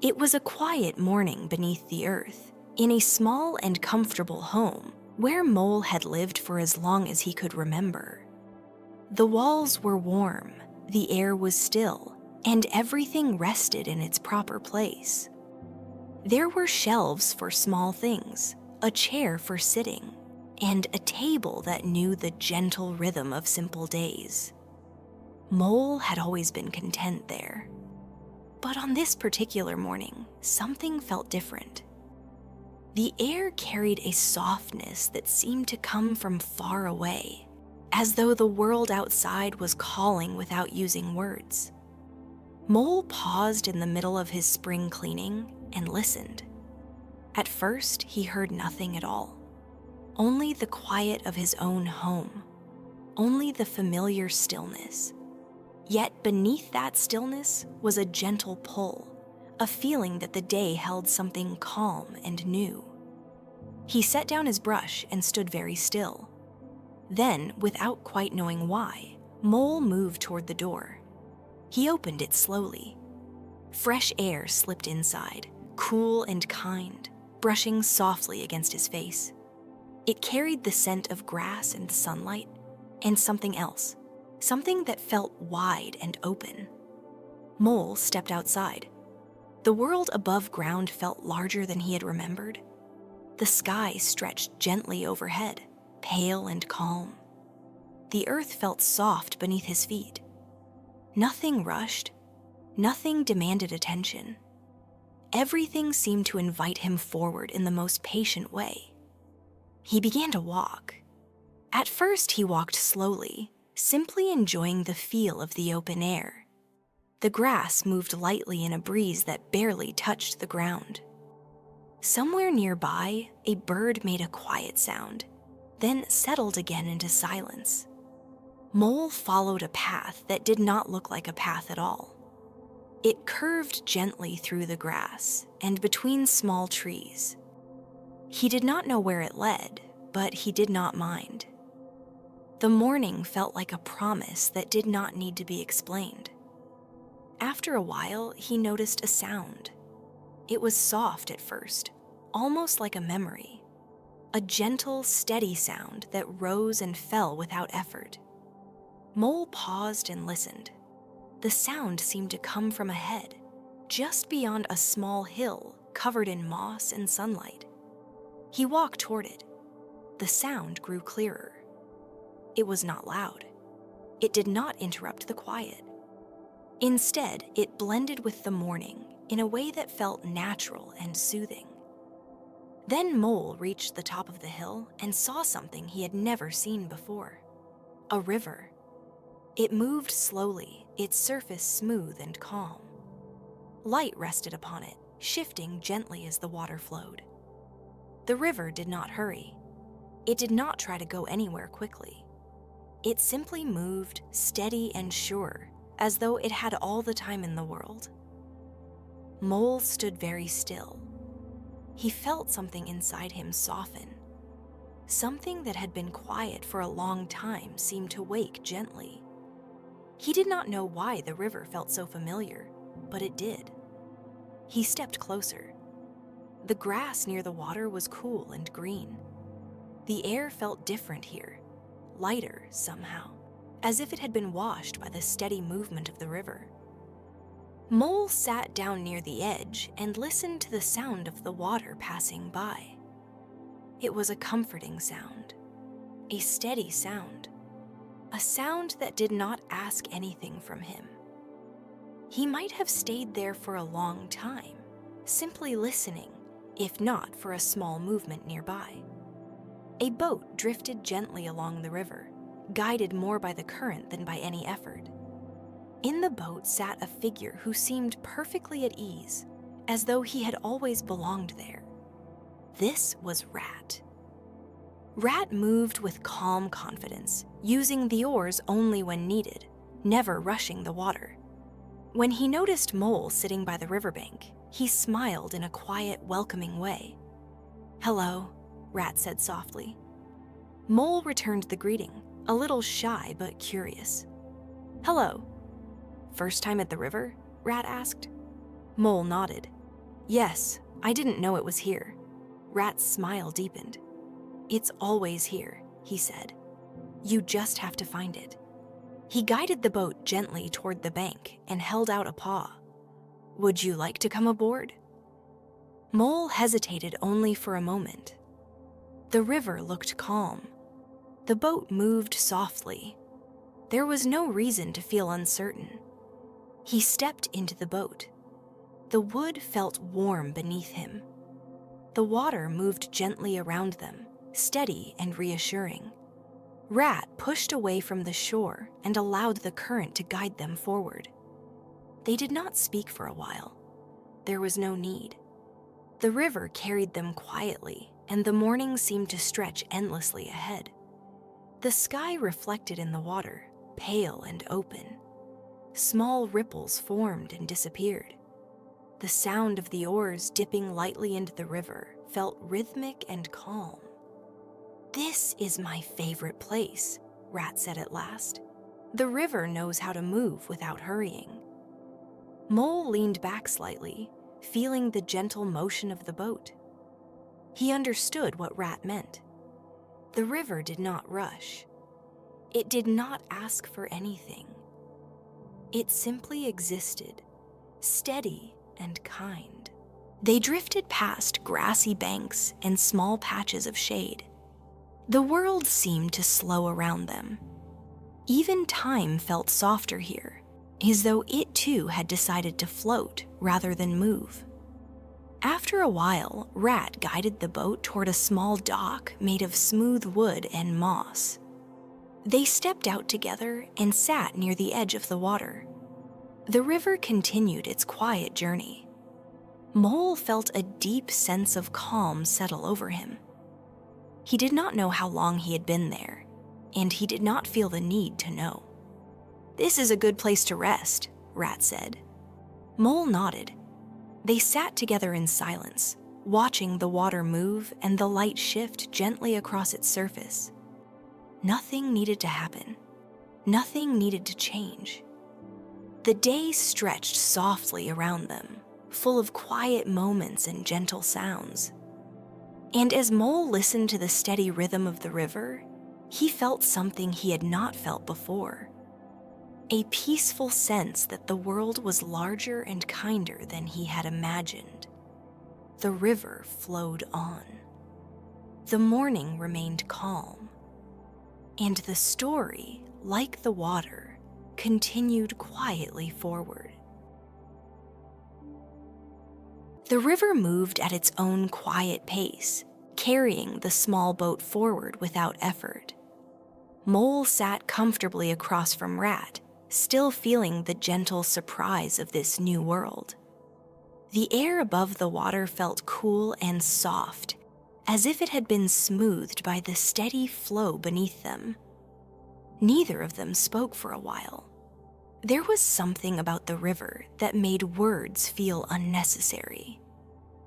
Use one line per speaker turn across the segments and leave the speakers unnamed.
It was a quiet morning beneath the earth, in a small and comfortable home where Mole had lived for as long as he could remember. The walls were warm, the air was still, and everything rested in its proper place. There were shelves for small things, a chair for sitting, and a table that knew the gentle rhythm of simple days. Mole had always been content there. But on this particular morning, something felt different. The air carried a softness that seemed to come from far away, as though the world outside was calling without using words. Mole paused in the middle of his spring cleaning and listened. At first, he heard nothing at all. Only the quiet of his own home. Only the familiar stillness. Yet beneath that stillness was a gentle pull, a feeling that the day held something calm and new. He set down his brush and stood very still. Then, without quite knowing why, Mole moved toward the door. He opened it slowly. Fresh air slipped inside, cool and kind, brushing softly against his face. It carried the scent of grass and sunlight, and something else, something that felt wide and open. Mole stepped outside. The world above ground felt larger than he had remembered. The sky stretched gently overhead, pale and calm. The earth felt soft beneath his feet. Nothing rushed. Nothing demanded attention. Everything seemed to invite him forward in the most patient way. He began to walk. At first, he walked slowly, simply enjoying the feel of the open air. The grass moved lightly in a breeze that barely touched the ground. Somewhere nearby, a bird made a quiet sound, then settled again into silence. Mole followed a path that did not look like a path at all. It curved gently through the grass and between small trees. He did not know where it led, but he did not mind. The morning felt like a promise that did not need to be explained. After a while, he noticed a sound. It was soft at first, almost like a memory. A gentle, steady sound that rose and fell without effort. Mole paused and listened. The sound seemed to come from ahead, just beyond a small hill covered in moss and sunlight. He walked toward it. The sound grew clearer. It was not loud. It did not interrupt the quiet. Instead, it blended with the morning in a way that felt natural and soothing. Then Mole reached the top of the hill and saw something he had never seen before. A river. It moved slowly, its surface smooth and calm. Light rested upon it, shifting gently as the water flowed. The river did not hurry. It did not try to go anywhere quickly. It simply moved, steady and sure, as though it had all the time in the world. Mole stood very still. He felt something inside him soften. Something that had been quiet for a long time seemed to wake gently. He did not know why the river felt so familiar, but it did. He stepped closer. The grass near the water was cool and green. The air felt different here, lighter somehow, as if it had been washed by the steady movement of the river. Mole sat down near the edge and listened to the sound of the water passing by. It was a comforting sound, a steady sound, a sound that did not ask anything from him. He might have stayed there for a long time, simply listening, if not for a small movement nearby. A boat drifted gently along the river, guided more by the current than by any effort. In the boat sat a figure who seemed perfectly at ease, as though he had always belonged there. This was Rat. Rat moved with calm confidence, using the oars only when needed, never rushing the water. When he noticed Mole sitting by the riverbank, he smiled in a quiet, welcoming way. "Hello," Rat said softly. Mole returned the greeting, a little shy but curious. "Hello. First time at the river?" Rat asked. Mole nodded. Yes, I didn't know it was here. Rat's smile deepened. It's always here, he said. You just have to find it. He guided the boat gently toward the bank and held out a paw. Would you like to come aboard? Mole hesitated only for a moment. The river looked calm. The boat moved softly. There was no reason to feel uncertain. He stepped into the boat. The wood felt warm beneath him. The water moved gently around them, steady and reassuring. Rat pushed away from the shore and allowed the current to guide them forward. They did not speak for a while. There was no need. The river carried them quietly, and the morning seemed to stretch endlessly ahead. The sky reflected in the water, pale and open. Small ripples formed and disappeared. The sound of the oars dipping lightly into the river felt rhythmic and calm. This is my favorite place, Rat said at last. The river knows how to move without hurrying. Mole leaned back slightly, feeling the gentle motion of the boat. He understood what Rat meant. The river did not rush. It did not ask for anything. It simply existed, steady and kind. They drifted past grassy banks and small patches of shade. The world seemed to slow around them. Even time felt softer here, as though it too had decided to float rather than move. After a while, Rat guided the boat toward a small dock made of smooth wood and moss. They stepped out together and sat near the edge of the water. The river continued its quiet journey. Mole felt a deep sense of calm settle over him. He did not know how long he had been there, and he did not feel the need to know. This is a good place to rest, Rat said. Mole nodded. They sat together in silence, watching the water move and the light shift gently across its surface. Nothing needed to happen. Nothing needed to change. The day stretched softly around them, full of quiet moments and gentle sounds. And as Mole listened to the steady rhythm of the river, he felt something he had not felt before. A peaceful sense that the world was larger and kinder than he had imagined. The river flowed on. The morning remained calm. And the story, like the water, continued quietly forward. The river moved at its own quiet pace, carrying the small boat forward without effort. Mole sat comfortably across from Rat, still feeling the gentle surprise of this new world. The air above the water felt cool and soft, as if it had been smoothed by the steady flow beneath them. Neither of them spoke for a while. There was something about the river that made words feel unnecessary.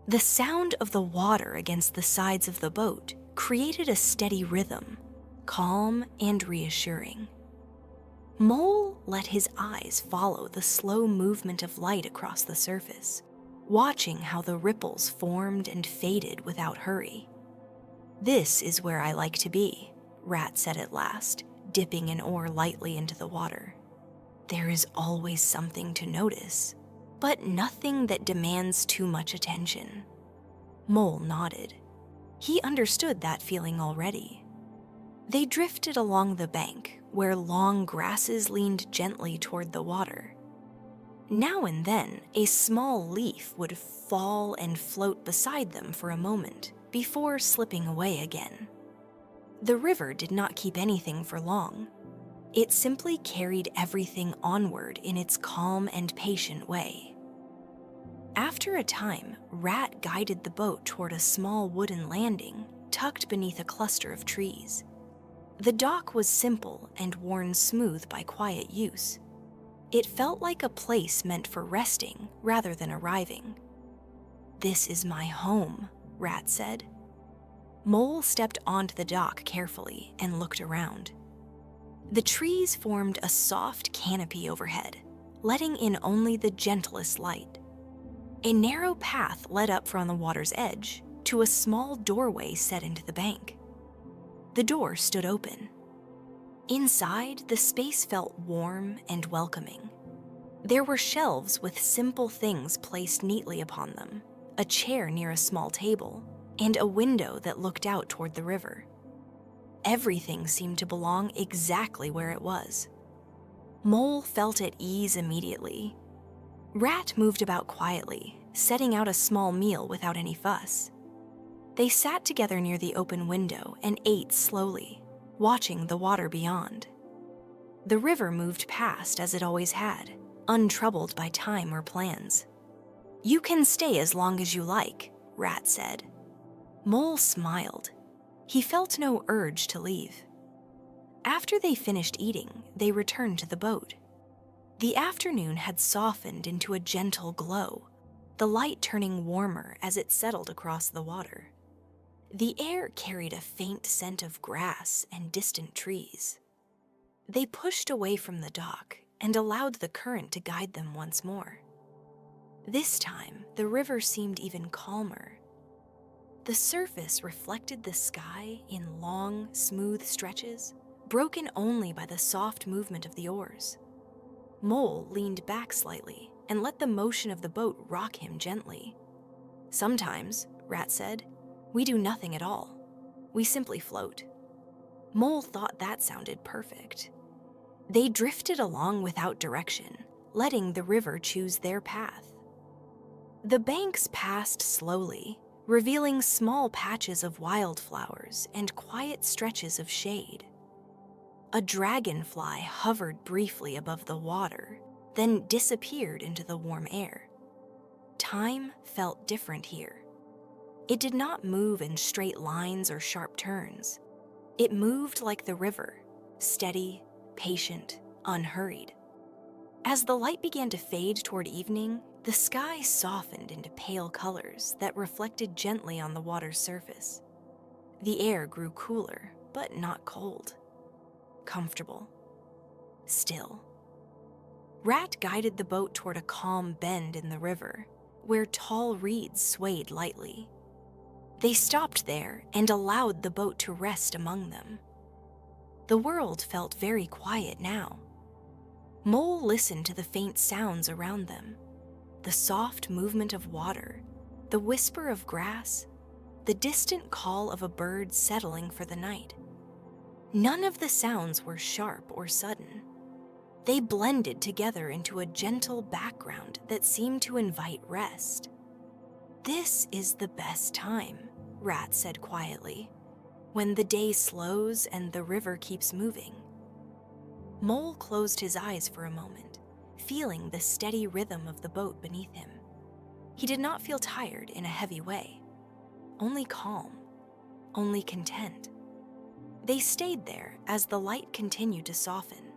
The sound of the water against the sides of the boat created a steady rhythm, calm and reassuring. Mole let his eyes follow the slow movement of light across the surface, watching how the ripples formed and faded without hurry. This is where I like to be, Rat said at last, dipping an oar lightly into the water. There is always something to notice, but nothing that demands too much attention. Mole nodded. He understood that feeling already. They drifted along the bank, where long grasses leaned gently toward the water. Now and then, a small leaf would fall and float beside them for a moment, before slipping away again. The river did not keep anything for long. It simply carried everything onward in its calm and patient way. After a time, Rat guided the boat toward a small wooden landing tucked beneath a cluster of trees. The dock was simple and worn smooth by quiet use. It felt like a place meant for resting rather than arriving. "This is my home," Rat said. Mole stepped onto the dock carefully and looked around. The trees formed a soft canopy overhead, letting in only the gentlest light. A narrow path led up from the water's edge to a small doorway set into the bank. The door stood open. Inside, the space felt warm and welcoming. There were shelves with simple things placed neatly upon them, a chair near a small table, and a window that looked out toward the river. Everything seemed to belong exactly where it was. Mole felt at ease immediately. Rat moved about quietly, setting out a small meal without any fuss. They sat together near the open window and ate slowly, watching the water beyond. The river moved past as it always had, untroubled by time or plans. "You can stay as long as you like," Rat said. Mole smiled. He felt no urge to leave. After they finished eating, they returned to the boat. The afternoon had softened into a gentle glow, the light turning warmer as it settled across the water. The air carried a faint scent of grass and distant trees. They pushed away from the dock and allowed the current to guide them once more. This time, the river seemed even calmer. The surface reflected the sky in long, smooth stretches, broken only by the soft movement of the oars. Mole leaned back slightly and let the motion of the boat rock him gently. "Sometimes," Rat said, "we do nothing at all. We simply float." Mole thought that sounded perfect. They drifted along without direction, letting the river choose their path. The banks passed slowly, revealing small patches of wildflowers and quiet stretches of shade. A dragonfly hovered briefly above the water, then disappeared into the warm air. Time felt different here. It did not move in straight lines or sharp turns. It moved like the river, steady, patient, unhurried. As the light began to fade toward evening, the sky softened into pale colors that reflected gently on the water's surface. The air grew cooler, but not cold. Comfortable. Still. Rat guided the boat toward a calm bend in the river, where tall reeds swayed lightly. They stopped there and allowed the boat to rest among them. The world felt very quiet now. Mole listened to the faint sounds around them, the soft movement of water, the whisper of grass, the distant call of a bird settling for the night. None of the sounds were sharp or sudden. They blended together into a gentle background that seemed to invite rest. "This is the best time," Rat said quietly, "when the day slows and the river keeps moving." Mole closed his eyes for a moment, feeling the steady rhythm of the boat beneath him. He did not feel tired in a heavy way, only calm, only content. They stayed there as the light continued to soften.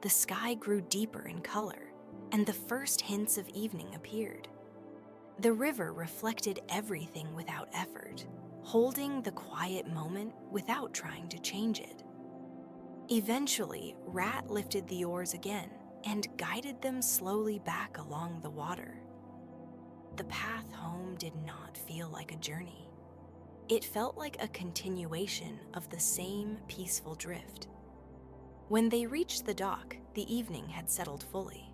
The sky grew deeper in color, and the first hints of evening appeared. The river reflected everything without effort, holding the quiet moment without trying to change it. Eventually, Rat lifted the oars again and guided them slowly back along the water. The path home did not feel like a journey. It felt like a continuation of the same peaceful drift. When they reached the dock, the evening had settled fully.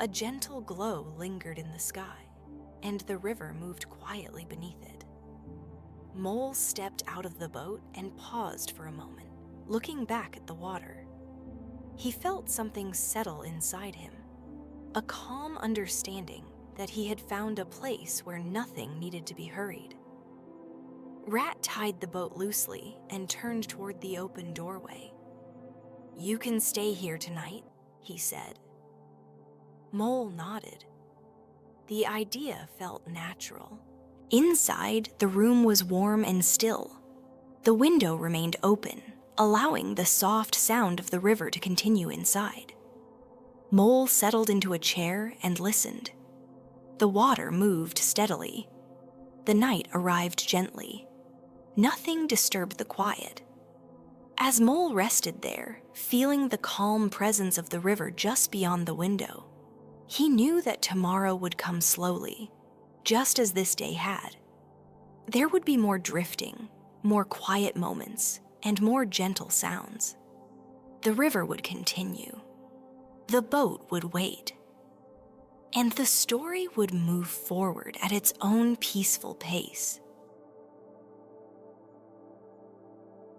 A gentle glow lingered in the sky, and the river moved quietly beneath it. Mole stepped out of the boat and paused for a moment, looking back at the water. He felt something settle inside him, a calm understanding that he had found a place where nothing needed to be hurried. Rat tied the boat loosely and turned toward the open doorway. "You can stay here tonight," he said. Mole nodded. The idea felt natural. Inside, the room was warm and still. The window remained open, allowing the soft sound of the river to continue inside. Mole settled into a chair and listened. The water moved steadily. The night arrived gently. Nothing disturbed the quiet. As Mole rested there, feeling the calm presence of the river just beyond the window, He knew that tomorrow would come slowly, just as this day had. There would be more drifting, more quiet moments, and more gentle sounds. The river would continue. The boat would wait. And the story would move forward at its own peaceful pace.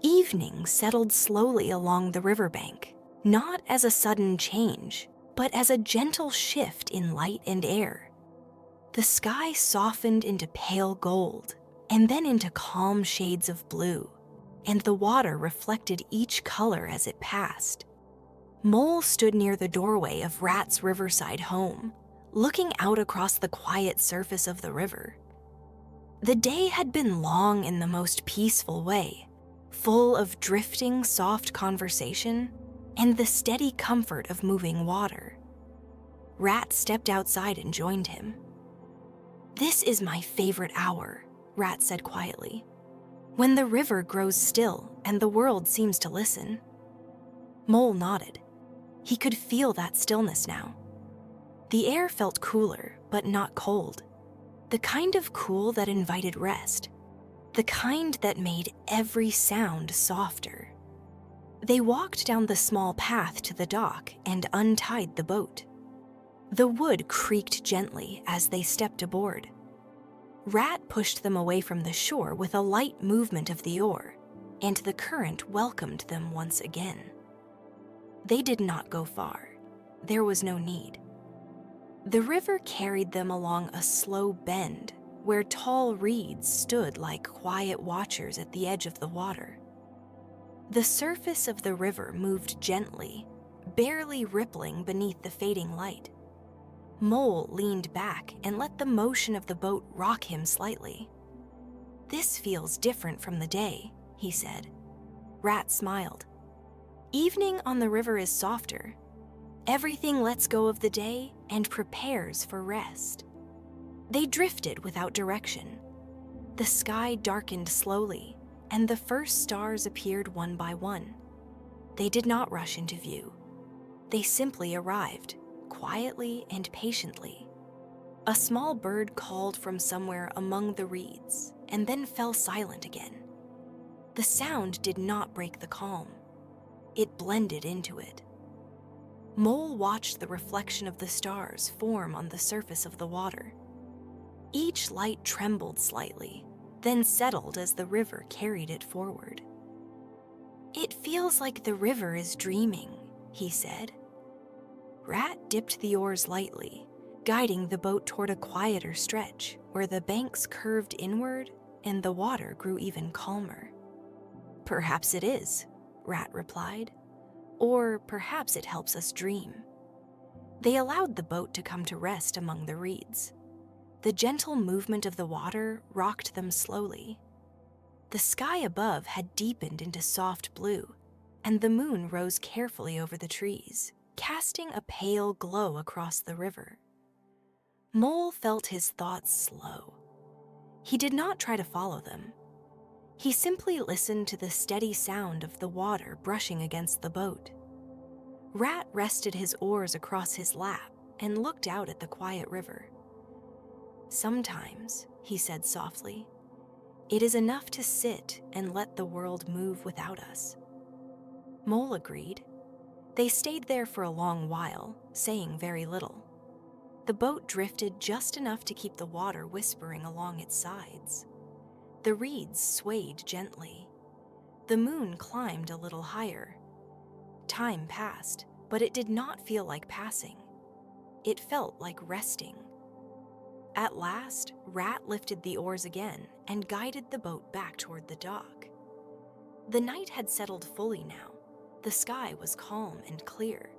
Evening settled slowly along the riverbank, not as a sudden change, but as a gentle shift in light and air. The sky softened into pale gold, and then into calm shades of blue, and the water reflected each color as it passed. Mole stood near the doorway of Rat's riverside home, looking out across the quiet surface of the river. The day had been long in the most peaceful way, full of drifting, soft conversation and the steady comfort of moving water. Rat stepped outside and joined him. "This is my favorite hour," Rat said quietly, "when the river grows still and the world seems to listen." Mole nodded. He could feel that stillness now. The air felt cooler, but not cold. The kind of cool that invited rest. The kind that made every sound softer. They walked down the small path to the dock and untied the boat. The wood creaked gently as they stepped aboard. Rat pushed them away from the shore with a light movement of the oar, and the current welcomed them once again. They did not go far. There was no need. The river carried them along a slow bend where tall reeds stood like quiet watchers at the edge of the water. The surface of the river moved gently, barely rippling beneath the fading light. Mole leaned back and let the motion of the boat rock him slightly. "This feels different from the day," he said. Rat smiled. "Evening on the river is softer. Everything lets go of the day and prepares for rest." They drifted without direction. The sky darkened slowly, and the first stars appeared one by one. They did not rush into view. They simply arrived, quietly and patiently. A small bird called from somewhere among the reeds and then fell silent again. The sound did not break the calm. It blended into it. Mole watched the reflection of the stars form on the surface of the water. Each light trembled slightly, then settled as the river carried it forward. "It feels like the river is dreaming," he said. Rat dipped the oars lightly, guiding the boat toward a quieter stretch where the banks curved inward and the water grew even calmer. "Perhaps it is," Rat replied. "Or perhaps it helps us dream." They allowed the boat to come to rest among the reeds. The gentle movement of the water rocked them slowly. The sky above had deepened into soft blue, and the moon rose carefully over the trees, casting a pale glow across the river. Mole felt his thoughts slow. He did not try to follow them. He simply listened to the steady sound of the water brushing against the boat. Rat rested his oars across his lap and looked out at the quiet river. "Sometimes," he said softly, "it is enough to sit and let the world move without us." Mole agreed. They stayed there for a long while, saying very little. The boat drifted just enough to keep the water whispering along its sides. The reeds swayed gently. The moon climbed a little higher. Time passed, but it did not feel like passing. It felt like resting. At last, Rat lifted the oars again and guided the boat back toward the dock. The night had settled fully now. The sky was calm and clear.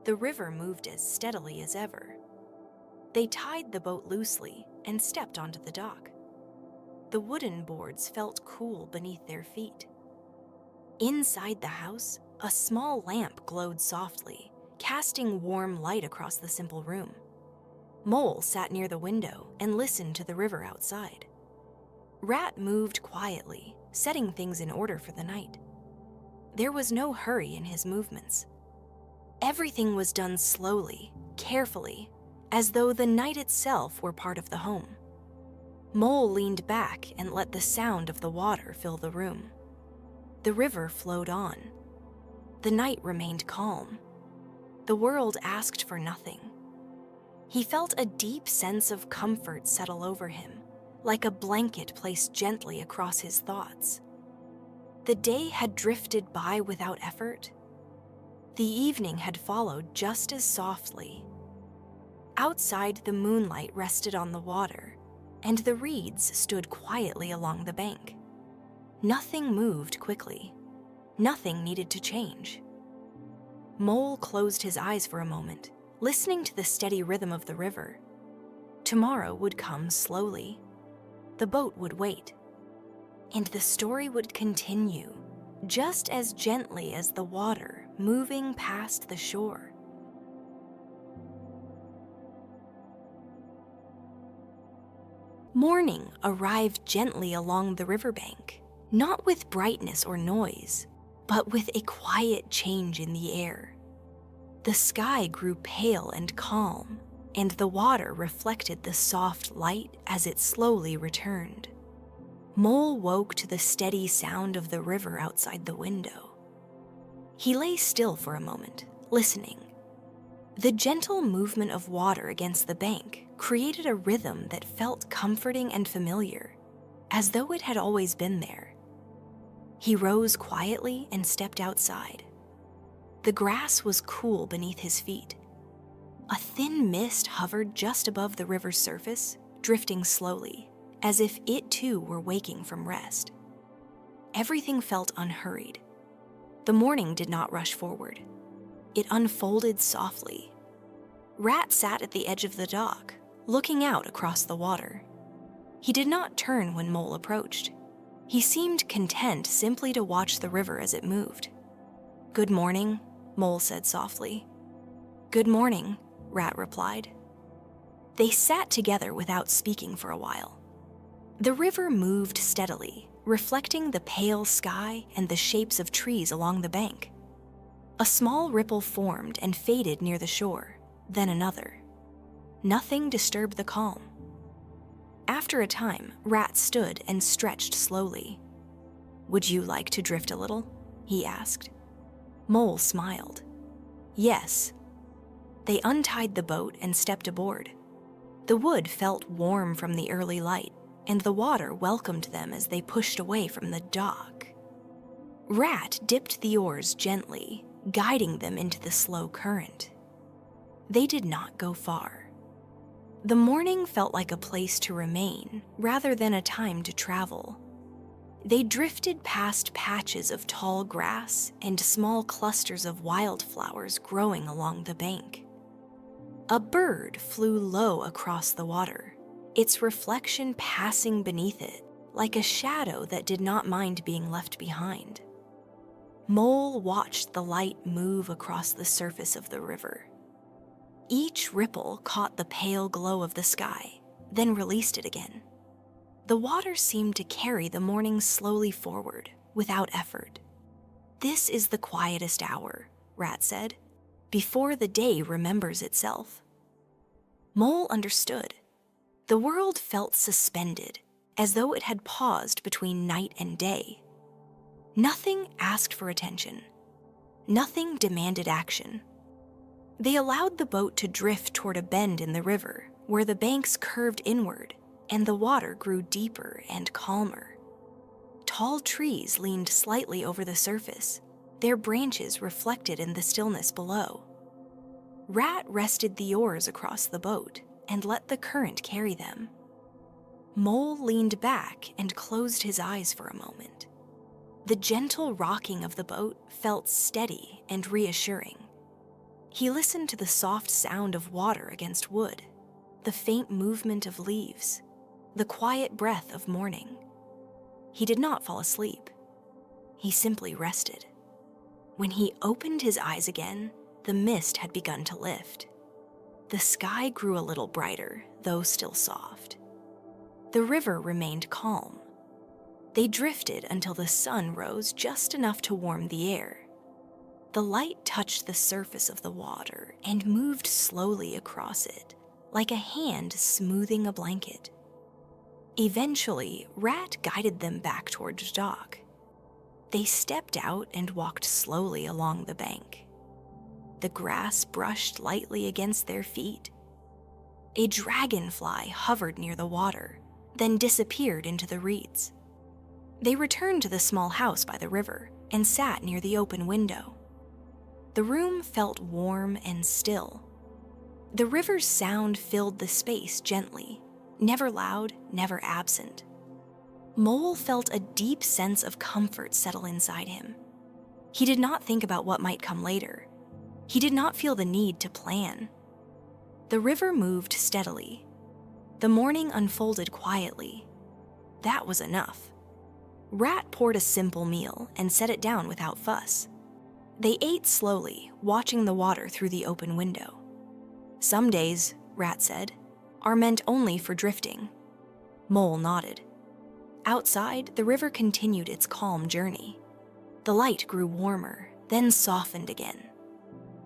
The river moved as steadily as ever. They tied the boat loosely and stepped onto the dock. The wooden boards felt cool beneath their feet. Inside the house, a small lamp glowed softly, casting warm light across the simple room. Mole sat near the window and listened to the river outside. Rat moved quietly, setting things in order for the night. There was no hurry in his movements. Everything was done slowly, carefully, as though the night itself were part of the home. Mole leaned back and let the sound of the water fill the room. The river flowed on. The night remained calm. The world asked for nothing. He felt a deep sense of comfort settle over him, like a blanket placed gently across his thoughts. The day had drifted by without effort. The evening had followed just as softly. Outside, the moonlight rested on the water, and the reeds stood quietly along the bank. Nothing moved quickly. Nothing needed to change. Mole closed his eyes for a moment, listening to the steady rhythm of the river. Tomorrow would come slowly. The boat would wait. And the story would continue, just as gently as the water moving past the shore. Morning arrived gently along the riverbank, not with brightness or noise, but with a quiet change in the air. The sky grew pale and calm, and the water reflected the soft light as it slowly returned. Mole woke to the steady sound of the river outside the window. He lay still for a moment, listening. The gentle movement of water against the bank created a rhythm that felt comforting and familiar, as though it had always been there. He rose quietly and stepped outside. The grass was cool beneath his feet. A thin mist hovered just above the river's surface, drifting slowly, as if it too were waking from rest. Everything felt unhurried. The morning did not rush forward. It unfolded softly. Rat sat at the edge of the dock, looking out across the water. He did not turn when Mole approached. He seemed content simply to watch the river as it moved. "Good morning," Mole said softly. "Good morning," Rat replied. They sat together without speaking for a while. The river moved steadily, reflecting the pale sky and the shapes of trees along the bank. A small ripple formed and faded near the shore, then another. Nothing disturbed the calm. After a time, Rat stood and stretched slowly. "Would you like to drift a little?" he asked. Mole smiled. "Yes." They untied the boat and stepped aboard. The wood felt warm from the early light, and the water welcomed them as they pushed away from the dock. Rat dipped the oars gently, guiding them into the slow current. They did not go far. The morning felt like a place to remain, rather than a time to travel. They drifted past patches of tall grass and small clusters of wildflowers growing along the bank. A bird flew low across the water, its reflection passing beneath it, like a shadow that did not mind being left behind. Mole watched the light move across the surface of the river. Each ripple caught the pale glow of the sky, then released it again. The water seemed to carry the morning slowly forward, without effort. "This is the quietest hour," Rat said, "before the day remembers itself." Mole understood. The world felt suspended, as though it had paused between night and day. Nothing asked for attention. Nothing demanded action. They allowed the boat to drift toward a bend in the river, where the banks curved inward, and the water grew deeper and calmer. Tall trees leaned slightly over the surface, their branches reflected in the stillness below. Rat rested the oars across the boat and let the current carry them. Mole leaned back and closed his eyes for a moment. The gentle rocking of the boat felt steady and reassuring. He listened to the soft sound of water against wood, the faint movement of leaves, the quiet breath of morning. He did not fall asleep. He simply rested. When he opened his eyes again, the mist had begun to lift. The sky grew a little brighter, though still soft. The river remained calm. They drifted until the sun rose just enough to warm the air. The light touched the surface of the water and moved slowly across it, like a hand smoothing a blanket. Eventually, Rat guided them back towards dock. They stepped out and walked slowly along the bank. The grass brushed lightly against their feet. A dragonfly hovered near the water, then disappeared into the reeds. They returned to the small house by the river and sat near the open window. The room felt warm and still. The river's sound filled the space gently, never loud, never absent. Mole felt a deep sense of comfort settle inside him. He did not think about what might come later. He did not feel the need to plan. The river moved steadily. The morning unfolded quietly. That was enough. Rat poured a simple meal and set it down without fuss. They ate slowly, watching the water through the open window. Some days, Rat said, are meant only for drifting. Mole nodded. Outside, the river continued its calm journey. The light grew warmer, then softened again.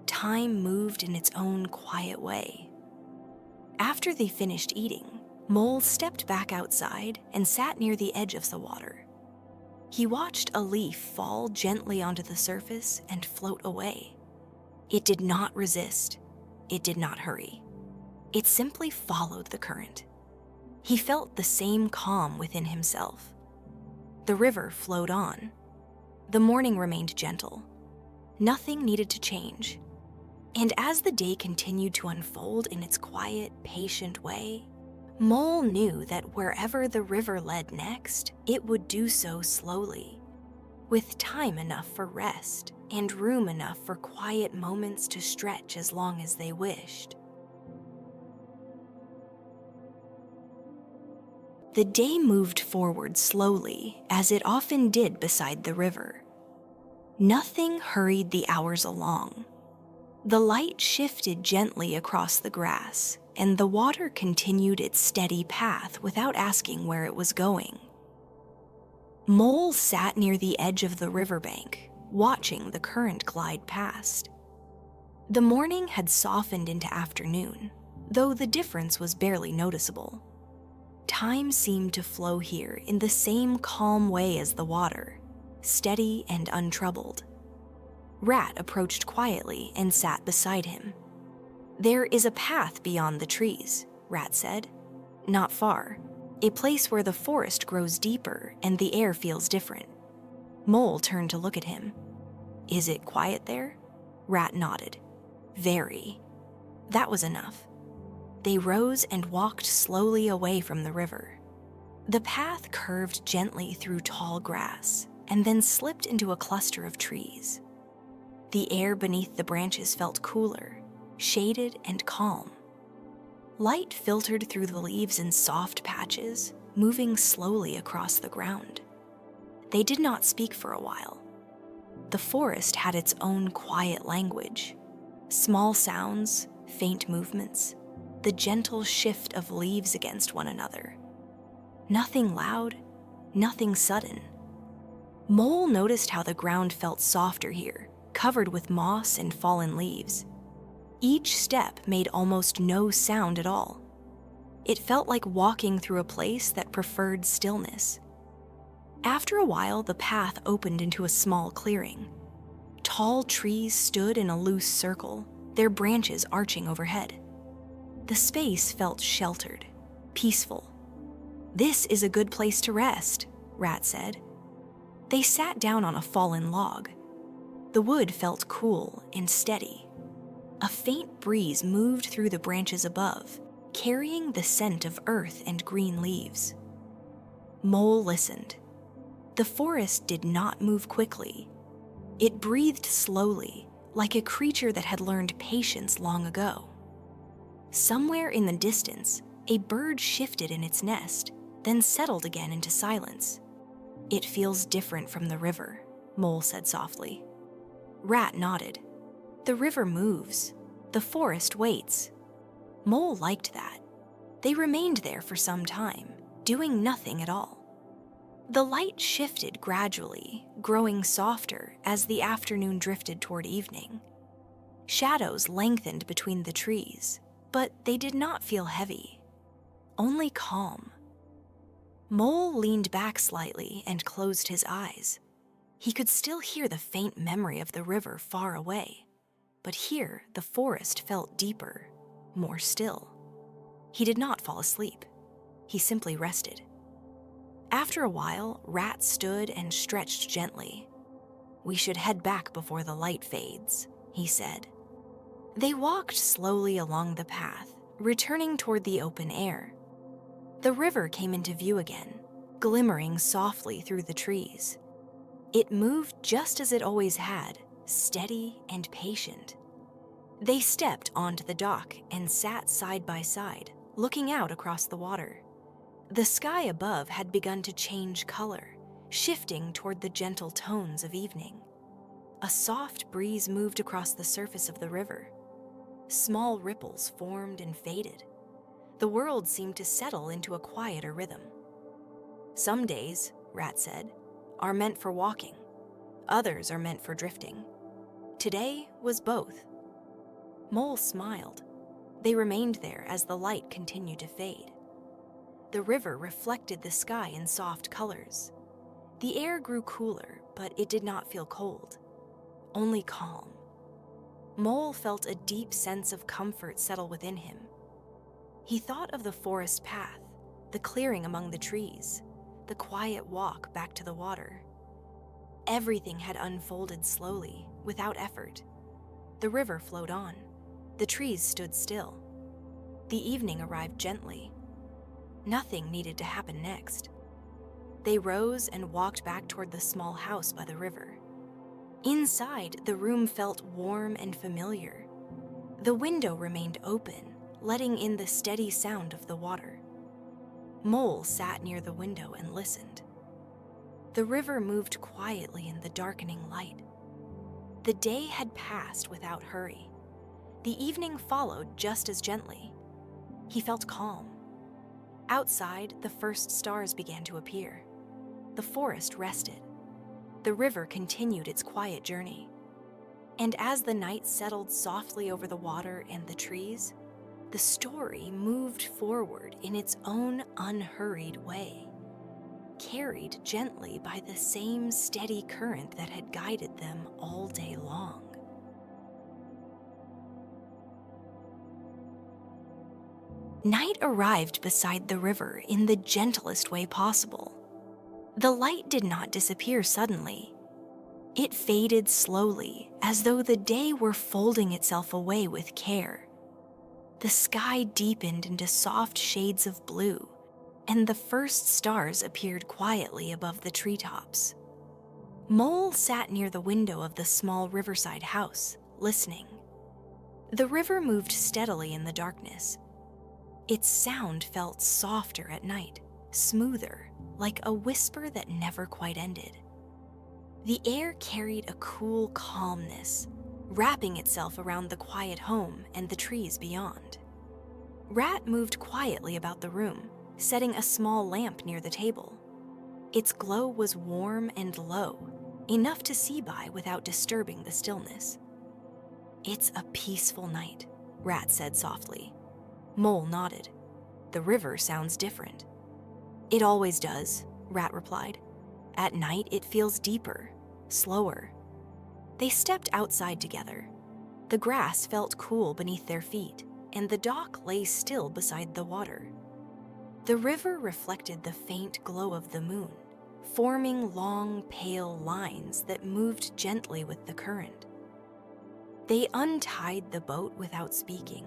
Time moved in its own quiet way. After they finished eating, Mole stepped back outside and sat near the edge of the water. He watched a leaf fall gently onto the surface and float away. It did not resist. It did not hurry. It simply followed the current. He felt the same calm within himself. The river flowed on. The morning remained gentle. Nothing needed to change. And as the day continued to unfold in its quiet, patient way, Mole knew that wherever the river led next, it would do so slowly, with time enough for rest and room enough for quiet moments to stretch as long as they wished. The day moved forward slowly, as it often did beside the river. Nothing hurried the hours along. The light shifted gently across the grass, and the water continued its steady path without asking where it was going. Mole sat near the edge of the riverbank, watching the current glide past. The morning had softened into afternoon, though the difference was barely noticeable. Time seemed to flow here in the same calm way as the water, steady and untroubled. Rat approached quietly and sat beside him. "There is a path beyond the trees," Rat said. "Not far. A place where the forest grows deeper and the air feels different." Mole turned to look at him. "Is it quiet there?" Rat nodded. "Very." That was enough. They rose and walked slowly away from the river. The path curved gently through tall grass and then slipped into a cluster of trees. The air beneath the branches felt cooler, shaded and calm. Light filtered through the leaves in soft patches, moving slowly across the ground. They did not speak for a while. The forest had its own quiet language. Small sounds, faint movements, the gentle shift of leaves against one another. Nothing loud, nothing sudden. Mole noticed how the ground felt softer here, covered with moss and fallen leaves. Each step made almost no sound at all. It felt like walking through a place that preferred stillness. After a while, the path opened into a small clearing. Tall trees stood in a loose circle, their branches arching overhead. The space felt sheltered, peaceful. "This is a good place to rest," Rat said. They sat down on a fallen log. The wood felt cool and steady. A faint breeze moved through the branches above, carrying the scent of earth and green leaves. Mole listened. The forest did not move quickly. It breathed slowly, like a creature that had learned patience long ago. Somewhere in the distance, a bird shifted in its nest, then settled again into silence. "It feels different from the river," Mole said softly. Rat nodded. The river moves. The forest waits. Mole liked that. They remained there for some time, doing nothing at all. The light shifted gradually, growing softer as the afternoon drifted toward evening. Shadows lengthened between the trees, but they did not feel heavy, only calm. Mole leaned back slightly and closed his eyes. He could still hear the faint memory of the river far away, but here the forest felt deeper, more still. He did not fall asleep. He simply rested. After a while, Rat stood and stretched gently. "We should head back before the light fades," he said. They walked slowly along the path, returning toward the open air. The river came into view again, glimmering softly through the trees. It moved just as it always had, steady and patient. They stepped onto the dock and sat side by side, looking out across the water. The sky above had begun to change color, shifting toward the gentle tones of evening. A soft breeze moved across the surface of the river. Small ripples formed and faded. The world seemed to settle into a quieter rhythm. "Some days," Rat said, "are meant for walking. Others are meant for drifting. Today was both." Mole smiled. They remained there as the light continued to fade. The river reflected the sky in soft colors. The air grew cooler, but it did not feel cold, only calm. Mole felt a deep sense of comfort settle within him. He thought of the forest path, the clearing among the trees, the quiet walk back to the water. Everything had unfolded slowly, without effort. The river flowed on. The trees stood still. The evening arrived gently. Nothing needed to happen next. They rose and walked back toward the small house by the river. Inside, the room felt warm and familiar. The window remained open, letting in the steady sound of the water. Mole sat near the window and listened. The river moved quietly in the darkening light. The day had passed without hurry. The evening followed just as gently. He felt calm. Outside, the first stars began to appear. The forest rested. The river continued its quiet journey. And as the night settled softly over the water and the trees, the story moved forward in its own unhurried way, carried gently by the same steady current that had guided them all day long. Night arrived beside the river in the gentlest way possible. The light did not disappear suddenly. It faded slowly, as though the day were folding itself away with care. The sky deepened into soft shades of blue, and the first stars appeared quietly above the treetops. Mole sat near the window of the small riverside house, listening. The river moved steadily in the darkness. Its sound felt softer at night, smoother, like a whisper that never quite ended. The air carried a cool calmness, wrapping itself around the quiet home and the trees beyond. Rat moved quietly about the room, setting a small lamp near the table. Its glow was warm and low, enough to see by without disturbing the stillness. "It's a peaceful night," Rat said softly. Mole nodded. "The river sounds different." "It always does," Rat replied. "At night it feels deeper, slower." They stepped outside together. The grass felt cool beneath their feet, and the dock lay still beside the water. The river reflected the faint glow of the moon, forming long, pale lines that moved gently with the current. They untied the boat without speaking.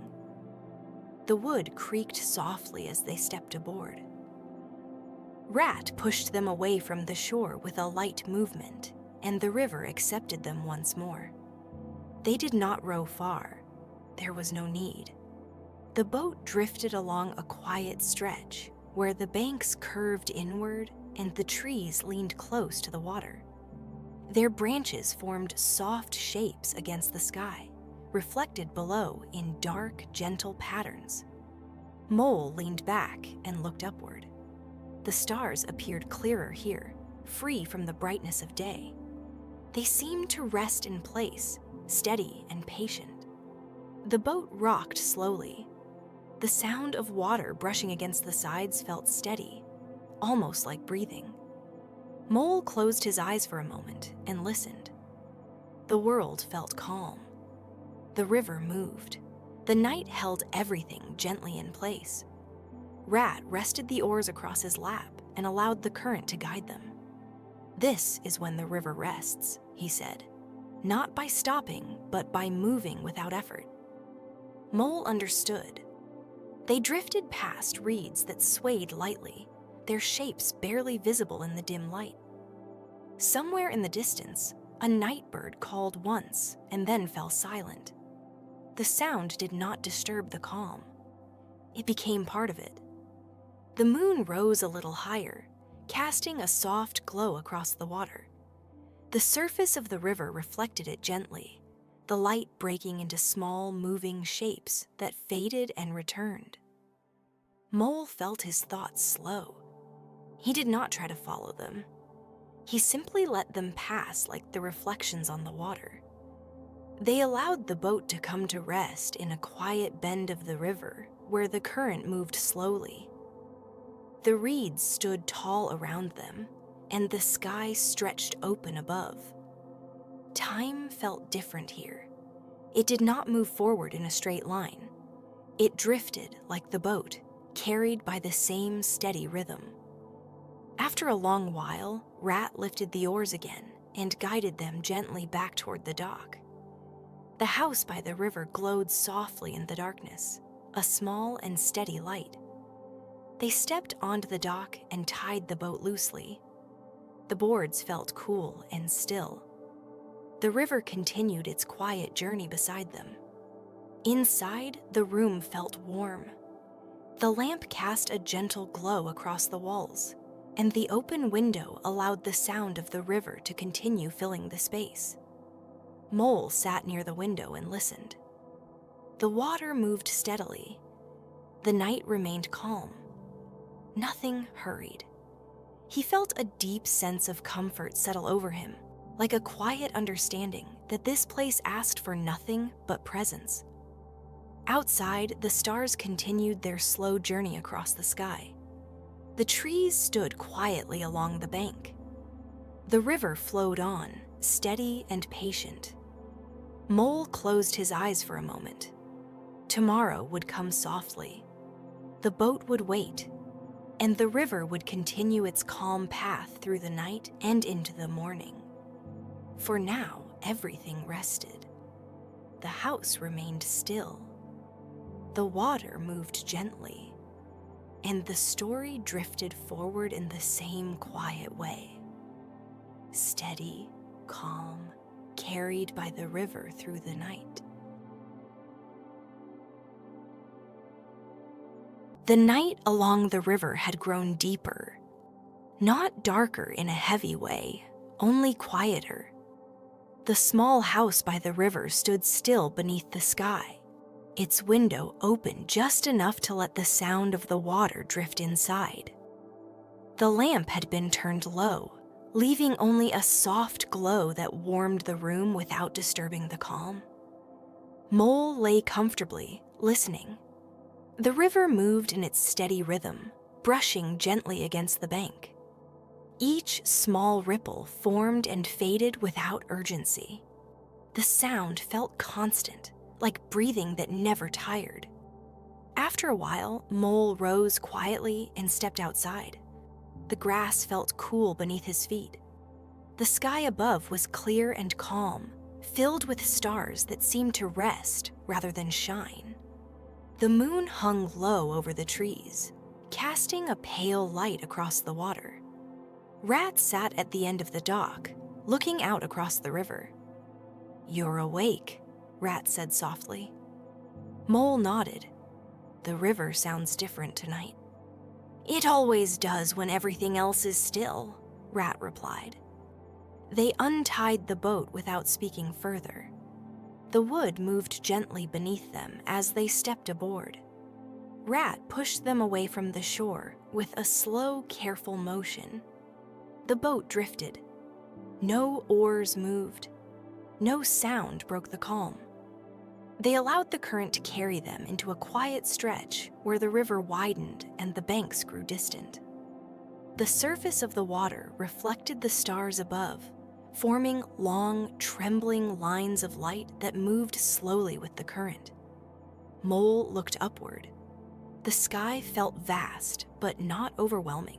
The wood creaked softly as they stepped aboard. Rat pushed them away from the shore with a light movement, and the river accepted them once more. They did not row far. There was no need. The boat drifted along a quiet stretch where the banks curved inward and the trees leaned close to the water. Their branches formed soft shapes against the sky, reflected below in dark, gentle patterns. Mole leaned back and looked upward. The stars appeared clearer here, free from the brightness of day. They seemed to rest in place, steady and patient. The boat rocked slowly. The sound of water brushing against the sides felt steady, almost like breathing. Mole closed his eyes for a moment and listened. The world felt calm. The river moved. The night held everything gently in place. Rat rested the oars across his lap and allowed the current to guide them. "This is when the river rests," he said, "not by stopping, but by moving without effort." Mole understood. They drifted past reeds that swayed lightly, their shapes barely visible in the dim light. Somewhere in the distance, a night bird called once and then fell silent. The sound did not disturb the calm. It became part of it. The moon rose a little higher, casting a soft glow across the water. The surface of the river reflected it gently, the light breaking into small, moving shapes that faded and returned. Mole felt his thoughts slow. He did not try to follow them. He simply let them pass like the reflections on the water. They allowed the boat to come to rest in a quiet bend of the river where the current moved slowly. The reeds stood tall around them, and the sky stretched open above. Time felt different here. It did not move forward in a straight line. It drifted like the boat, carried by the same steady rhythm. After a long while, Rat lifted the oars again and guided them gently back toward the dock. The house by the river glowed softly in the darkness, a small and steady light. They stepped onto the dock and tied the boat loosely. The boards felt cool and still. The river continued its quiet journey beside them. Inside, the room felt warm. The lamp cast a gentle glow across the walls, and the open window allowed the sound of the river to continue filling the space. Mole sat near the window and listened. The water moved steadily. The night remained calm. Nothing hurried. He felt a deep sense of comfort settle over him, like a quiet understanding that this place asked for nothing but presence. Outside, the stars continued their slow journey across the sky. The trees stood quietly along the bank. The river flowed on, steady and patient. Mole closed his eyes for a moment. Tomorrow would come softly. The boat would wait, and the river would continue its calm path through the night and into the morning. For now, everything rested. The house remained still. The water moved gently, and the story drifted forward in the same quiet way. Steady, calm, carried by the river through the night. The night along the river had grown deeper, not darker in a heavy way, only quieter. The small house by the river stood still beneath the sky, its window open just enough to let the sound of the water drift inside. The lamp had been turned low, leaving only a soft glow that warmed the room without disturbing the calm. Mole lay comfortably, listening. The river moved in its steady rhythm, brushing gently against the bank. Each small ripple formed and faded without urgency. The sound felt constant, like breathing that never tired. After a while, Mole rose quietly and stepped outside. The grass felt cool beneath his feet. The sky above was clear and calm, filled with stars that seemed to rest rather than shine. The moon hung low over the trees, casting a pale light across the water. Rat sat at the end of the dock, looking out across the river. "You're awake," Rat said softly. Mole nodded. "The river sounds different tonight." "It always does when everything else is still," Rat replied. They untied the boat without speaking further. The wood moved gently beneath them as they stepped aboard. Rat pushed them away from the shore, with a slow, careful motion. The boat drifted. No oars moved. No sound broke the calm. They allowed the current to carry them into a quiet stretch where the river widened and the banks grew distant. The surface of the water reflected the stars above, forming long, trembling lines of light that moved slowly with the current. Mole looked upward. The sky felt vast, but not overwhelming.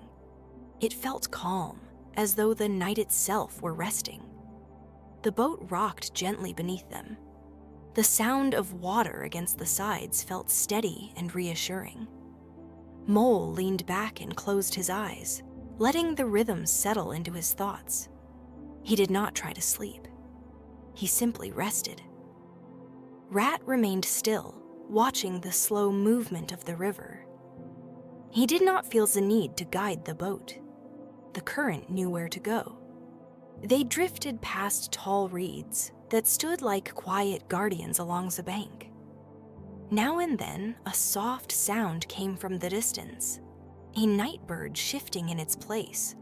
It felt calm, as though the night itself were resting. The boat rocked gently beneath them. The sound of water against the sides felt steady and reassuring. Mole leaned back and closed his eyes, letting the rhythm settle into his thoughts. He did not try to sleep. He simply rested. Rat remained still, watching the slow movement of the river. He did not feel the need to guide the boat. The current knew where to go. They drifted past tall reeds that stood like quiet guardians along the bank. Now and then, a soft sound came from the distance, a night bird shifting in its place,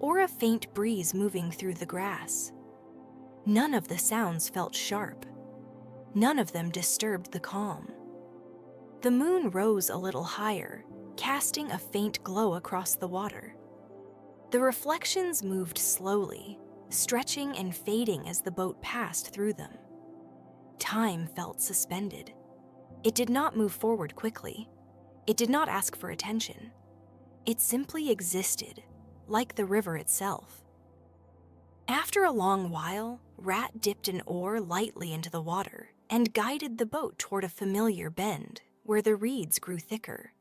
or a faint breeze moving through the grass. None of the sounds felt sharp. None of them disturbed the calm. The moon rose a little higher, casting a faint glow across the water. The reflections moved slowly, stretching and fading as the boat passed through them. Time felt suspended. It did not move forward quickly. It did not ask for attention. It simply existed, like the river itself. After a long while, Rat dipped an oar lightly into the water and guided the boat toward a familiar bend where the reeds grew thicker.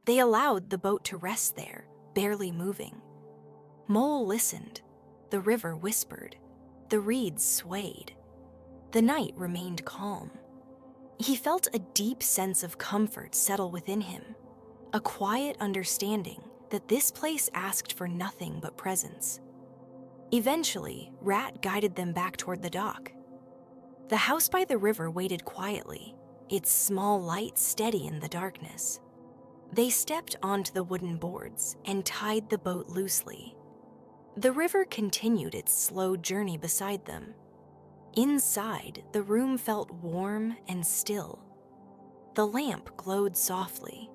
They allowed the boat to rest there, barely moving. Mole listened. The river whispered. The reeds swayed. The night remained calm. He felt a deep sense of comfort settle within him, a quiet understanding that this place asked for nothing but presence. Eventually, Rat guided them back toward the dock. The house by the river waited quietly, its small light steady in the darkness. They stepped onto the wooden boards and tied the boat loosely. The river continued its slow journey beside them. Inside, the room felt warm and still. The lamp glowed softly.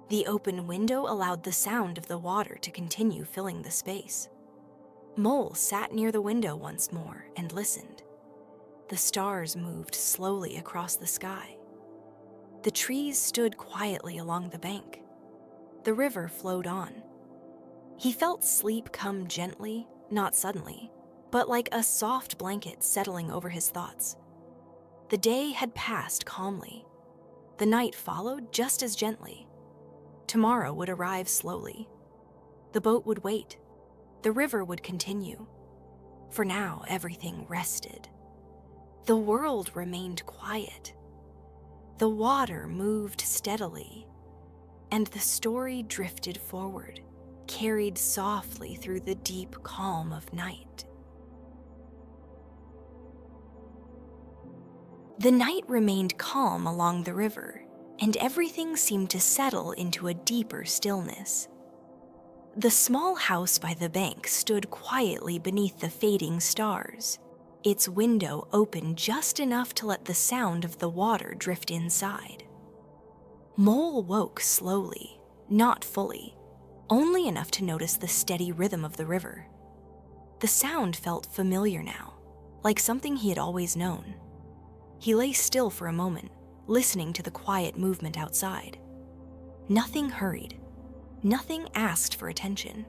The open window allowed the sound of the water to continue filling the space. Mole sat near the window once more and listened. The stars moved slowly across the sky. The trees stood quietly along the bank. The river flowed on. He felt sleep come gently, not suddenly, but like a soft blanket settling over his thoughts. The day had passed calmly. The night followed just as gently. Tomorrow would arrive slowly. The boat would wait. The river would continue. For now, everything rested. The world remained quiet. The water moved steadily, and the story drifted forward, carried softly through the deep calm of night. The night remained calm along the river, and everything seemed to settle into a deeper stillness. The small house by the bank stood quietly beneath the fading stars, its window open just enough to let the sound of the water drift inside. Mole woke slowly, not fully, only enough to notice the steady rhythm of the river. The sound felt familiar now, like something he had always known. He lay still for a moment, listening to the quiet movement outside. Nothing hurried. Nothing asked for attention.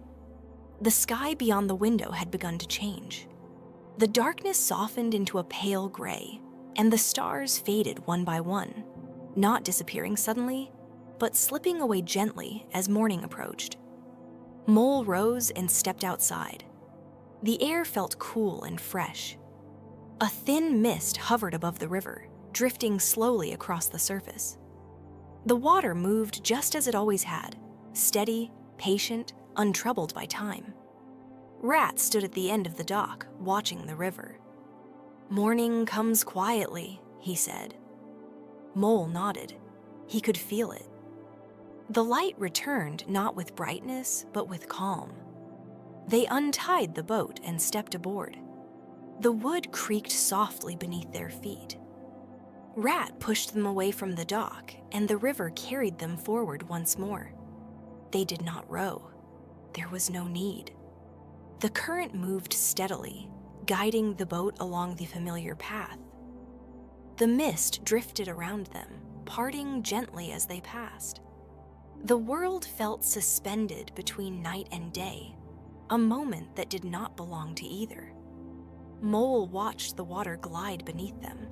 The sky beyond the window had begun to change. The darkness softened into a pale gray, and the stars faded one by one, not disappearing suddenly, but slipping away gently as morning approached. Mole rose and stepped outside. The air felt cool and fresh. A thin mist hovered above the river, drifting slowly across the surface. The water moved just as it always had, steady, patient, untroubled by time. Rat stood at the end of the dock, watching the river. "Morning comes quietly," he said. Mole nodded. He could feel it. The light returned not with brightness, but with calm. They untied the boat and stepped aboard. The wood creaked softly beneath their feet. Rat pushed them away from the dock, and the river carried them forward once more. They did not row. There was no need. The current moved steadily, guiding the boat along the familiar path. The mist drifted around them, parting gently as they passed. The world felt suspended between night and day, a moment that did not belong to either. Mole watched the water glide beneath them.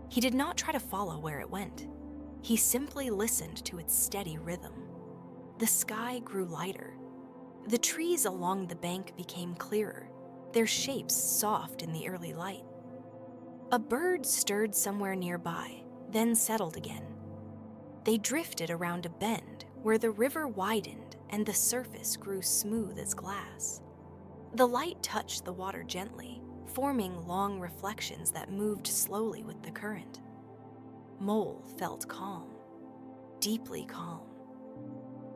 He did not try to follow where it went. He simply listened to its steady rhythm. The sky grew lighter. The trees along the bank became clearer, their shapes soft in the early light. A bird stirred somewhere nearby, then settled again. They drifted around a bend where the river widened and the surface grew smooth as glass. The light touched the water gently, forming long reflections that moved slowly with the current. Mole felt calm, deeply calm.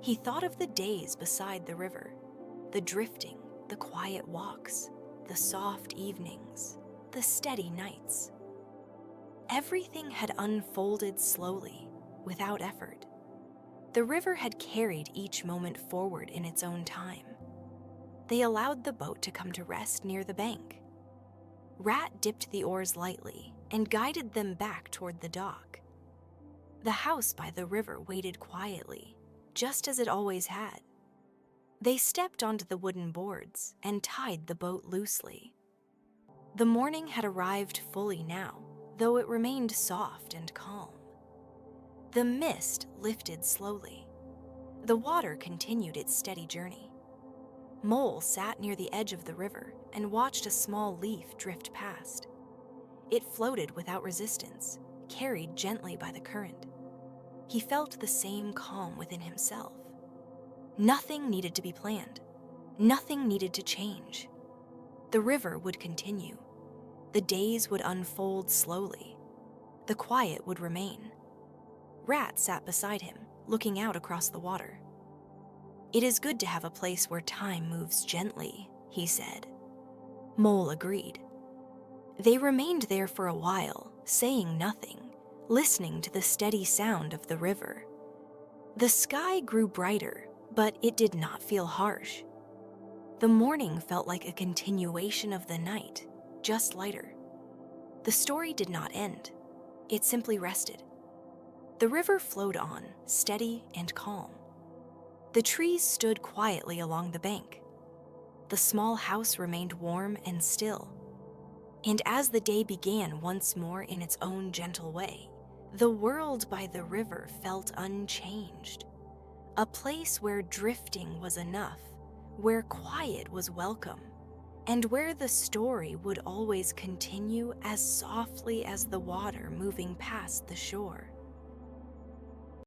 He thought of the days beside the river, the drifting, the quiet walks, the soft evenings, the steady nights. Everything had unfolded slowly, without effort. The river had carried each moment forward in its own time. They allowed the boat to come to rest near the bank. Rat dipped the oars lightly and guided them back toward the dock. The house by the river waited quietly, just as it always had. They stepped onto the wooden boards and tied the boat loosely. The morning had arrived fully now, though it remained soft and calm. The mist lifted slowly. The water continued its steady journey. Mole sat near the edge of the river and watched a small leaf drift past. It floated without resistance, carried gently by the current. He felt the same calm within himself. Nothing needed to be planned. Nothing needed to change. The river would continue. The days would unfold slowly. The quiet would remain. Rat sat beside him, looking out across the water. "It is good to have a place where time moves gently," he said. Mole agreed. They remained there for a while, saying nothing, listening to the steady sound of the river. The sky grew brighter, but it did not feel harsh. The morning felt like a continuation of the night, just lighter. The story did not end. It simply rested. The river flowed on, steady and calm. The trees stood quietly along the bank. The small house remained warm and still. And as the day began once more in its own gentle way, the world by the river felt unchanged. A place where drifting was enough, where quiet was welcome, and where the story would always continue as softly as the water moving past the shore.